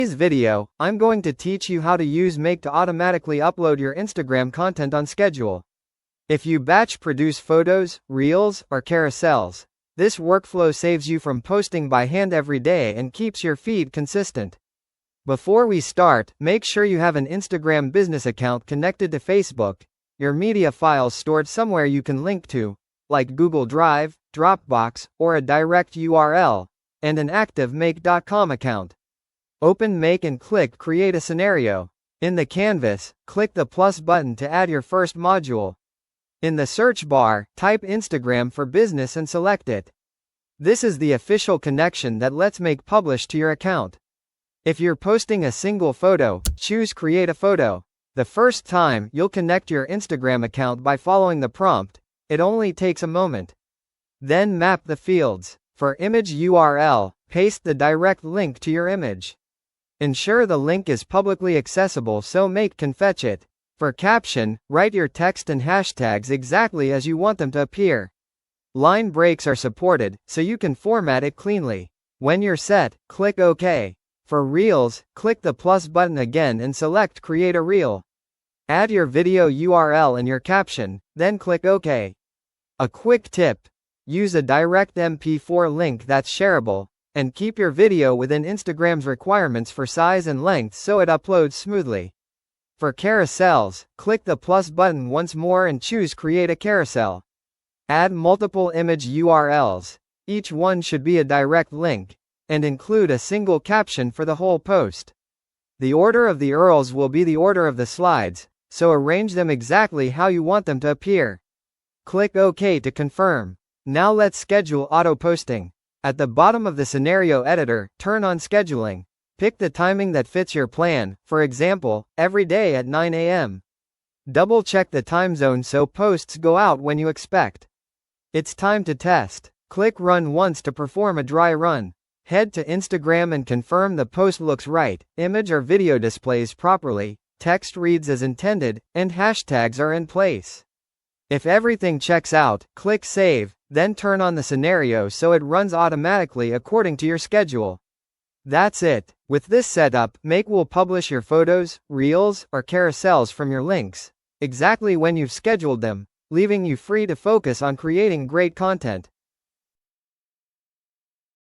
In today's video, I'm going to teach you how to use Make to automatically upload your Instagram content on schedule. If you batch produce photos, reels, or carousels, this workflow saves you from posting by hand every day and keeps your feed consistent. Before we start, make sure you have an Instagram business account connected to Facebook, your media files stored somewhere you can link to, like Google Drive, Dropbox, or a direct URL, and an active Make.com account. Open Make and click Create a Scenario. In the canvas, click the plus button to add your first module. In the search bar, type Instagram for Business and select it. This is the official connection that lets Make publish to your account. If you're posting a single photo, choose Create a Photo. The first time, you'll connect your Instagram account by following the prompt. It only takes a moment. Then map the fields. For image URL, paste the direct link to your image. Ensure the link is publicly accessible so Make can fetch it. For caption, write your text and hashtags exactly as you want them to appear. Line breaks are supported, so you can format it cleanly. When you're set, click OK. For Reels, click the plus button again and select Create a Reel. Add your video URL and your caption, then click OK. A quick tip: use a direct MP4 link that's shareable, and keep your video within Instagram's requirements for size and length so it uploads smoothly. For carousels, click the plus button once more and choose Create a Carousel. Add multiple image URLs. Each one should be a direct link, and include a single caption for the whole post. The order of the URLs will be the order of the slides, so arrange them exactly how you want them to appear. Click OK to confirm. Now let's schedule auto-posting. At the bottom of the scenario editor, turn on scheduling. Pick the timing that fits your plan, for example, every day at 9 a.m. Double-check the time zone so posts go out when you expect. It's time to test. Click Run once to perform a dry run. Head to Instagram and confirm the post looks right, image or video displays properly, text reads as intended, and hashtags are in place. If everything checks out, click Save, then turn on the scenario so it runs automatically according to your schedule. That's it. With this setup, Make will publish your photos, reels, or carousels from your links exactly when you've scheduled them, leaving you free to focus on creating great content.